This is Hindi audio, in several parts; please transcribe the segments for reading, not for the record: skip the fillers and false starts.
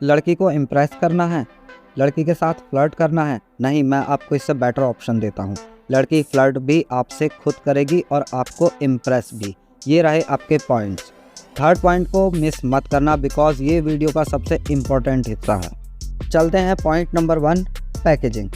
लड़की को इम्प्रेस करना है, लड़की के साथ फ्लर्ट करना है? नहीं, मैं आपको इससे बेटर ऑप्शन देता हूँ। लड़की फ्लर्ट भी आपसे खुद करेगी और आपको इम्प्रेस भी। ये रहे आपके पॉइंट्स। थर्ड पॉइंट को मिस मत करना बिकॉज ये वीडियो का सबसे इम्पोर्टेंट हिस्सा है। चलते हैं पॉइंट नंबर 1, पैकेजिंग।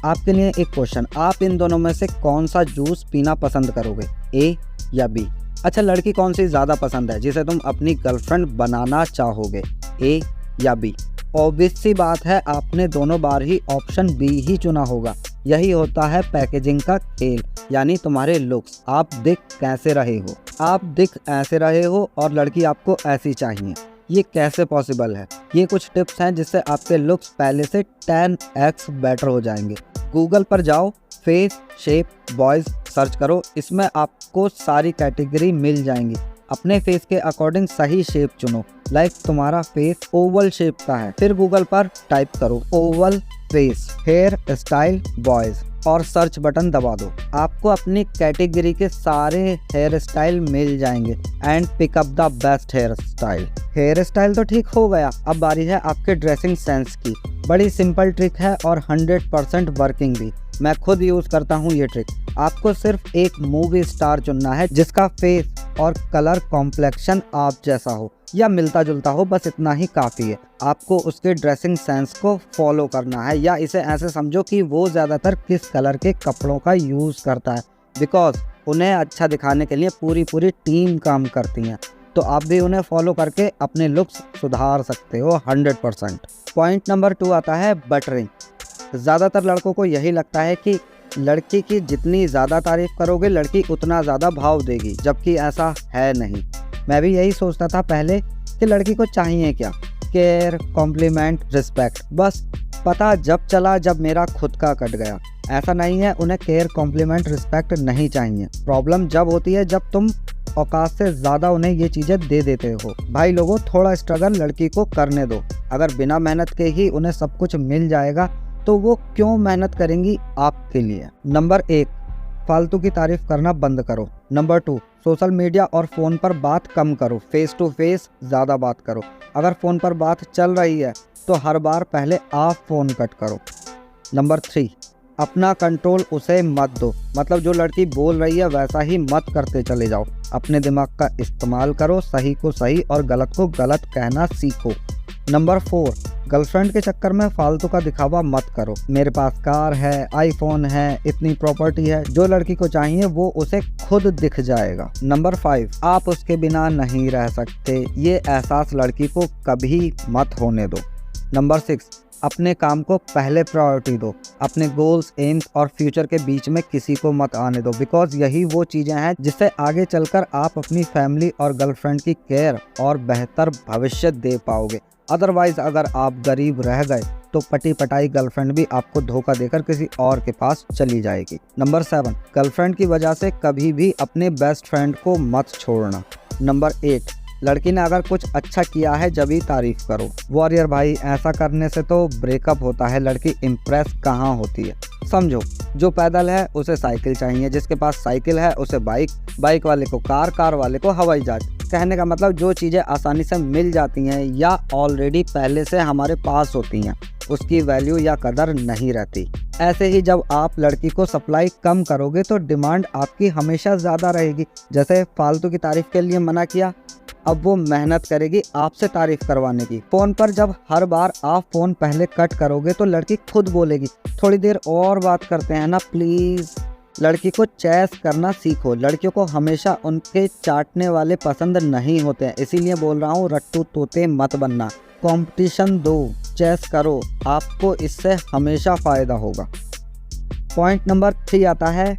आपके लिए एक क्वेश्चन, आप इन दोनों में से कौन सा जूस पीना पसंद करोगे, ए या बी? अच्छा, लड़की कौन सी ज़्यादा पसंद है जिसे तुम अपनी गर्लफ्रेंड बनाना चाहोगे, ए या बी? ऑब्वियस सी बात है, आपने दोनों बार ही ऑप्शन बी ही चुना होगा। यही होता है पैकेजिंग का खेल, यानी तुम्हारे लुक्स। आप दिख कैसे रहे हो, आप दिख ऐसे रहे हो और लड़की आपको ऐसी चाहिए। ये कैसे पॉसिबल है? ये कुछ टिप्स हैं जिससे आपके लुक्स पहले से 10x बेटर हो जाएंगे। गूगल पर जाओ, फेस शेप बॉयज़ सर्च करो, इसमें आपको सारी कैटेगरी मिल जाएंगी। अपने फेस के अकॉर्डिंग सही शेप चुनो। लाइक तुम्हारा फेस ओवल शेप का है, फिर गूगल पर टाइप करो oval face hair style boys और सर्च बटन दबा दो। आपको अपनी कैटेगरी के सारे हेयर स्टाइल मिल जाएंगे and pick up the best hair style. Hair style तो ठीक हो गया, अब बारी है आपके ड्रेसिंग सेंस की। बड़ी सिंपल ट्रिक है और 100% वर्किंग भी। मैं खुद यूज़ करता हूँ ये ट्रिक। आपको सिर्फ एक मूवी स्टार चुनना है जिसका फेस और कलर कॉम्प्लेक्शन आप जैसा हो या मिलता जुलता हो, बस इतना ही काफ़ी है। आपको उसके ड्रेसिंग सेंस को फॉलो करना है, या इसे ऐसे समझो कि वो ज़्यादातर किस कलर के कपड़ों का यूज़ करता है, बिकॉज उन्हें अच्छा दिखाने के लिए पूरी टीम काम करती हैं। तो आप भी उन्हें फॉलो करके अपने लुक्स सुधार सकते हो 100%। पॉइंट नंबर 2 आता है बटरिंग। ज़्यादातर लड़कों को यही लगता है कि लड़की की जितनी ज़्यादा तारीफ़ करोगे लड़की उतना ज़्यादा भाव देगी, जबकि ऐसा है नहीं। मैं भी यही सोचता था पहले कि लड़की को चाहिए क्या, केयर, कॉम्प्लीमेंट, रिस्पेक्ट। बस पता जब चला जब मेरा खुद का कट गया। ऐसा नहीं है, उन्हें केयर, कॉम्प्लीमेंट, रिस्पेक्ट नहीं चाहिए। प्रॉब्लम जब होती है जब तुम औकात से ज़्यादा उन्हें ये चीज़ें दे देते हो। भाई लोगों, थोड़ा स्ट्रगल लड़की को करने दो। अगर बिना मेहनत के ही उन्हें सब कुछ मिल जाएगा तो वो क्यों मेहनत करेंगी आपके लिए? नंबर 1, फालतू की तारीफ करना बंद करो। नंबर 2, सोशल मीडिया और फ़ोन पर बात कम करो, फेस टू फेस ज़्यादा बात करो। अगर फ़ोन पर बात चल रही है तो हर बार पहले आप फ़ोन कट करो। नंबर 3, अपना कंट्रोल उसे मत दो, मतलब जो लड़की बोल रही है वैसा ही मत करते चले जाओ। अपने दिमाग का इस्तेमाल करो, सही को सही और गलत को गलत कहना सीखो। नंबर 4, गर्लफ्रेंड के चक्कर में फालतू का दिखावा मत करो। मेरे पास कार है, आईफोन है, इतनी प्रॉपर्टी है, जो लड़की को चाहिए वो उसे खुद दिख जाएगा। नंबर 5, आप उसके बिना नहीं रह सकते, ये एहसास लड़की को कभी मत होने दो। नंबर 6, अपने काम को पहले प्रायोरिटी दो। अपने गोल्स, एम्स और फ्यूचर के बीच में किसी को मत आने दो, बिकॉज यही वो चीज़ें हैं जिससे आगे चलकर आप अपनी फैमिली और गर्लफ्रेंड की केयर और बेहतर भविष्य दे पाओगे। अदरवाइज अगर आप गरीब रह गए तो पटी पटाई गर्लफ्रेंड भी आपको धोखा देकर किसी और के पास चली जाएगी। नंबर 7, गर्लफ्रेंड की वजह से कभी भी अपने बेस्ट फ्रेंड को मत छोड़ना। नंबर 8, लड़की ने अगर कुछ अच्छा किया है जब ही तारीफ करो। वॉरियर भाई, ऐसा करने से तो ब्रेकअप होता है, लड़की इम्प्रेस कहाँ होती है। समझो, जो पैदल है उसे साइकिल चाहिए, जिसके पास साइकिल है उसे बाइक, बाइक वाले को कार, कार वाले को हवाई जहाज। कहने का मतलब जो चीज़ें आसानी से मिल जाती हैं या ऑलरेडी पहले से हमारे पास होती हैं उसकी वैल्यू या कदर नहीं रहती। ऐसे ही जब आप लड़की को सप्लाई कम करोगे तो डिमांड आपकी हमेशा ज़्यादा रहेगी। जैसे फालतू की तारीफ के लिए मना किया, अब वो मेहनत करेगी आपसे तारीफ करवाने की। फ़ोन पर जब हर बार आप फ़ोन पहले कट करोगे तो लड़की खुद बोलेगी थोड़ी देर और बात करते हैं ना प्लीज़। लड़की को चेस करना सीखो। लड़कियों को हमेशा उनके चाटने वाले पसंद नहीं होते हैं, इसीलिए बोल रहा हूँ रट्टू तोते मत बनना। कंपटीशन दो, चेस करो, आपको इससे हमेशा फ़ायदा होगा। पॉइंट नंबर 3 आता है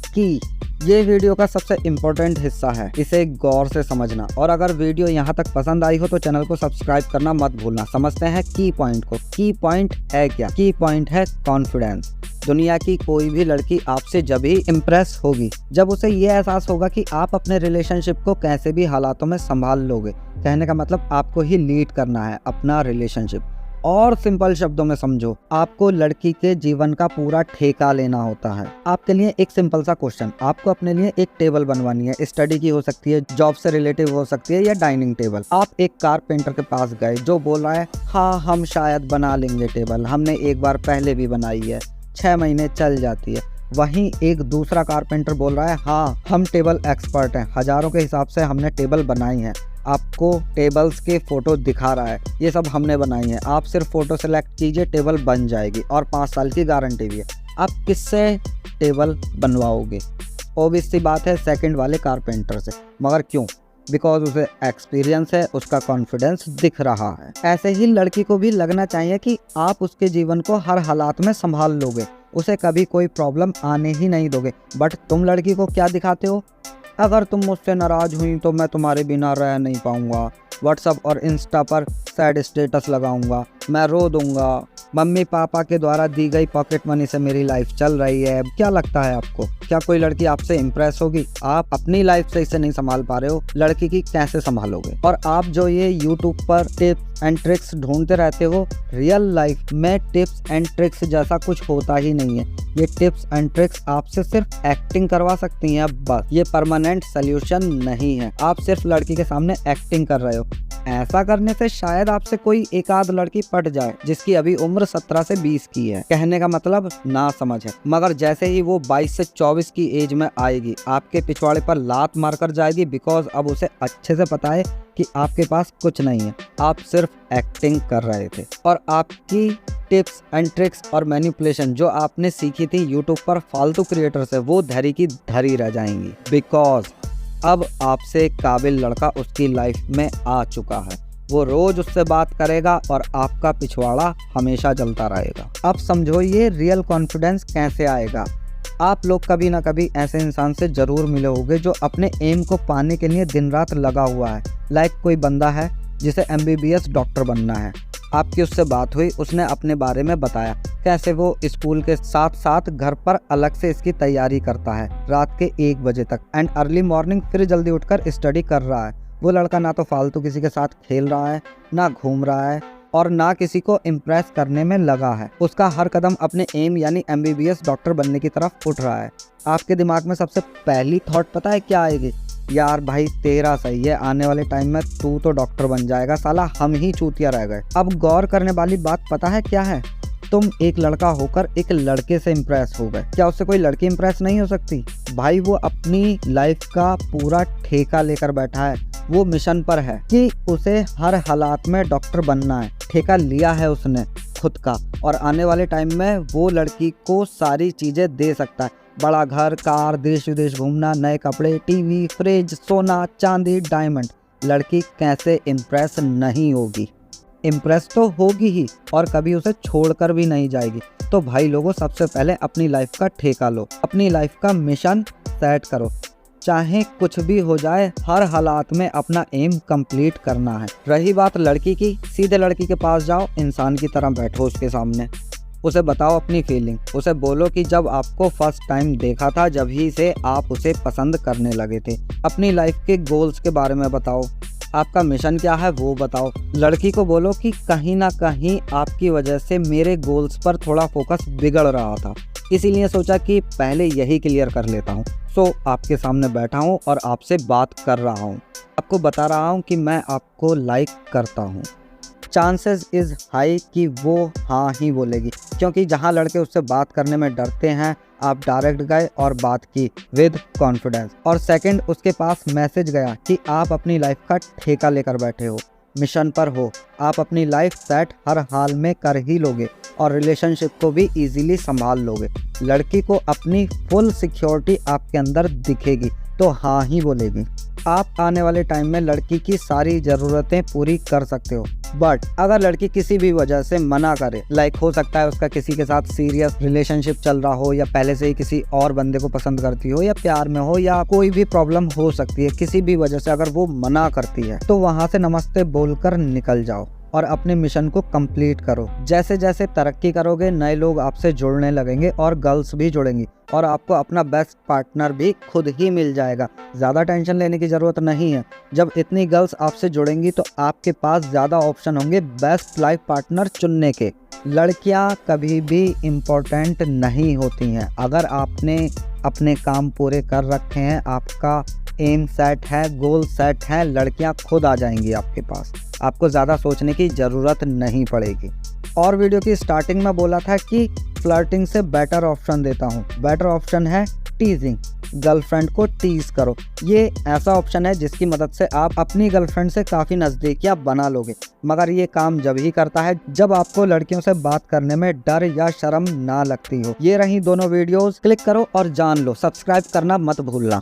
कि ये वीडियो का सबसे इम्पोर्टेंट हिस्सा है, इसे गौर से समझना। और अगर वीडियो यहाँ तक पसंद आई हो तो चैनल को सब्सक्राइब करना मत भूलना। समझते हैं की पॉइंट को। की पॉइंट है क्या? की पॉइंट है कॉन्फिडेंस। दुनिया की कोई भी लड़की आपसे जब ही इम्प्रेस होगी जब उसे ये एहसास होगा कि आप अपने रिलेशनशिप को कैसे भी हालातों में संभाल लोगे। कहने का मतलब आपको ही लीड करना है अपना रिलेशनशिप। और सिंपल शब्दों में समझो, आपको लड़की के जीवन का पूरा ठेका लेना होता है। आपके लिए एक सिंपल सा क्वेश्चन, आपको अपने लिए एक टेबल बनवानी है, स्टडी की हो सकती है, जॉब से रिलेटिव हो सकती है या डाइनिंग टेबल। आप एक कारपेंटर के पास गए जो बोल रहा है हाँ हम शायद बना लेंगे टेबल, हमने एक बार पहले भी बनाई है, 6 महीने चल जाती है। वहीं एक दूसरा कारपेंटर बोल रहा है हाँ हम टेबल एक्सपर्ट हैं, हजारों के हिसाब से हमने टेबल बनाई है, आपको टेबल्स के फोटो दिखा रहा है, ये सब हमने बनाई है, आप सिर्फ फोटो सेलेक्ट कीजिए, टेबल बन जाएगी और 5 साल की गारंटी भी है। आप किससे टेबल बनवाओगे? ऑब्वियस सी बात है सेकंड वाले कारपेंटर से। मगर क्यों? बिकॉज उसे एक्सपीरियंस है, उसका कॉन्फिडेंस दिख रहा है। ऐसे ही लड़की को भी लगना चाहिए कि आप उसके जीवन को हर हालात में संभाल लोगे, उसे कभी कोई प्रॉब्लम आने ही नहीं दोगे। बट तुम लड़की को क्या दिखाते हो? अगर तुम मुझसे नाराज हुई तो मैं तुम्हारे बिना रह नहीं पाऊंगा, व्हाट्सअप और इंस्टा पर सैड स्टेटस लगाऊंगा, मैं रो दूंगा, मम्मी पापा के द्वारा दी गई पॉकेट मनी से मेरी लाइफ चल रही है। क्या लगता है आपको, क्या कोई लड़की आपसे इम्प्रेस होगी? आप अपनी लाइफ से इसे नहीं संभाल पा रहे हो, लड़की की कैसे संभालोगे? और आप जो ये यूट्यूब पर टिप्स एंड ट्रिक्स ढूंढते रहते हो, रियल लाइफ में टिप्स एंड ट्रिक्स जैसा कुछ होता ही नहीं है। ये टिप्स एंड ट्रिक्स आपसे सिर्फ एक्टिंग करवा सकती हैं बस, ये परमानेंट सोल्यूशन नहीं है। आप सिर्फ लड़की के सामने एक्टिंग कर रहे हो। ऐसा करने से शायद आपसे कोई एक आध लड़की पट जाए जिसकी अभी उम्र 17 से 20 की है। कहने का मतलब ना समझ है। मगर जैसे ही वो 22 से 24 की एज में आएगी, आपके पिछवाड़े पर लात मारकर जाएगी, बिकॉज अब उसे अच्छे से पता है कि आपके पास कुछ नहीं है, आप सिर्फ एक्टिंग कर रहे थे। और आपकी टिप्स एंड ट्रिक्स और मैनिपुलेशन जो आपने सीखी थी यूट्यूब पर फालतू क्रिएटर से, वो धरी की धरी रह जाएंगी। बिकॉज अब आपसे काबिल लड़का उसकी लाइफ में आ चुका है, वो रोज उससे बात करेगा और आपका पिछवाड़ा हमेशा जलता रहेगा। अब समझो ये रियल कॉन्फिडेंस कैसे आएगा। आप लोग कभी ना कभी ऐसे इंसान से जरूर मिले होंगे जो अपने एम को पाने के लिए दिन रात लगा हुआ है। लाइक कोई बंदा है जिसे MBBS डॉक्टर बनना है, आपकी उससे बात हुई, उसने अपने बारे में बताया कैसे वो स्कूल के साथ साथ घर पर अलग से इसकी तैयारी करता है रात के 1 बजे तक एंड अर्ली मॉर्निंग फिर जल्दी उठकर स्टडी कर रहा है। वो लड़का ना तो फालतू किसी के साथ खेल रहा है, ना घूम रहा है और ना किसी को इम्प्रेस करने में लगा है। उसका हर कदम अपने एम यानी MBBS डॉक्टर बनने की तरफ उठ रहा है। आपके दिमाग में सबसे पहली थॉट पता है क्या आएगी? यार भाई तेरा सही है, आने वाले टाइम में तू तो डॉक्टर बन जाएगा, साला हम ही चूतिया रह गए। अब गौर करने वाली बात पता है क्या है? तुम एक लड़का होकर एक लड़के से इम्प्रेस हो गए, क्या उससे कोई लड़की इम्प्रेस नहीं हो सकती? भाई वो अपनी लाइफ का पूरा ठेका लेकर बैठा है, वो मिशन पर है कि उसे हर हालात में डॉक्टर बनना है। ठेका लिया है उसने खुद का और आने वाले टाइम में वो लड़की को सारी चीजें दे सकता है। बड़ा घर, कार, देश विदेश घूमना, नए कपड़े, टीवी, फ्रिज, सोना, चांदी, डायमंड। लड़की कैसे इम्प्रेस नहीं होगी? इम्प्रेस तो होगी ही और कभी उसे छोड़कर भी नहीं जाएगी। तो भाई लोगों, सबसे पहले अपनी लाइफ का ठेका लो, अपनी लाइफ का मिशन सेट करो। चाहे कुछ भी हो जाए, हर हालात में अपना एम कंप्लीट करना है। रही बात लड़की की, सीधे लड़की के पास जाओ, इंसान की तरह बैठो उसके सामने, उसे बताओ अपनी फीलिंग, उसे बोलो कि जब आपको फर्स्ट टाइम देखा था जब ही से आप उसे पसंद करने लगे थे। अपनी लाइफ के गोल्स के बारे में बताओ, आपका मिशन क्या है वो बताओ। लड़की को बोलो कि कहीं ना कहीं आपकी वजह से मेरे गोल्स पर थोड़ा फोकस बिगड़ रहा था, इसीलिए सोचा कि पहले यही क्लियर कर लेता हूँ। सो आपके सामने बैठा हूँ और आपसे बात कर रहा हूँ, आपको बता रहा हूँ कि मैं आपको लाइक करता हूँ। चांसेस इज हाई कि वो हाँ ही बोलेगी, क्योंकि जहाँ लड़के उससे बात करने में डरते हैं, आप डायरेक्ट गए और बात की विद कॉन्फिडेंस। और सेकंड, उसके पास मैसेज गया कि आप अपनी लाइफ का ठेका लेकर बैठे हो, मिशन पर हो, आप अपनी लाइफ सेट हर हाल में कर ही लोगे और रिलेशनशिप को भी इजीली संभाल लोगे। लड़की को अपनी फुल सिक्योरिटी आपके अंदर दिखेगी तो हाँ ही बोलेगी। आप आने वाले टाइम में लड़की की सारी ज़रूरतें पूरी कर सकते हो। बट अगर लड़की किसी भी वजह से मना करे, लाइक हो सकता है उसका किसी के साथ सीरियस रिलेशनशिप चल रहा हो, या पहले से ही किसी और बंदे को पसंद करती हो, या प्यार में हो, या कोई भी प्रॉब्लम हो सकती है, किसी भी वजह से अगर वो मना करती है तो वहाँ से नमस्ते बोलकर निकल जाओ। और अपने मिशन को कंप्लीट करो। जैसे जैसे तरक्की करोगे नए लोग आपसे जुड़ने लगेंगे और गर्ल्स भी जुड़ेंगी और आपको अपना बेस्ट पार्टनर भी खुद ही मिल जाएगा। ज़्यादा टेंशन लेने की ज़रूरत नहीं है। जब इतनी गर्ल्स आपसे जुड़ेंगी तो आपके पास ज़्यादा ऑप्शन होंगे बेस्ट लाइफ पार्टनर चुनने के। लड़कियां कभी भी इम्पोर्टेंट नहीं होती हैं। अगर आपने अपने काम पूरे कर रखे हैं, आपका एम सेट है, गोल सेट है, लड़कियां खुद आ जाएंगी आपके पास। आपको ज़्यादा सोचने की ज़रूरत नहीं पड़ेगी। और वीडियो की स्टार्टिंग में बोला था कि फ्लर्टिंग से बेटर ऑप्शन देता हूँ। बेटर ऑप्शन है टीजिंग। गर्लफ्रेंड को टीज करो। ये ऐसा ऑप्शन है जिसकी मदद से आप अपनी गर्लफ्रेंड से काफ़ी नज़दीकियाँ बना लोगे, मगर ये काम जब ही करता है जब आपको लड़कियों से बात करने में डर या शर्म ना लगती हो। ये रही दोनों वीडियोस, क्लिक करो और जान लो। सब्सक्राइब करना मत भूलना।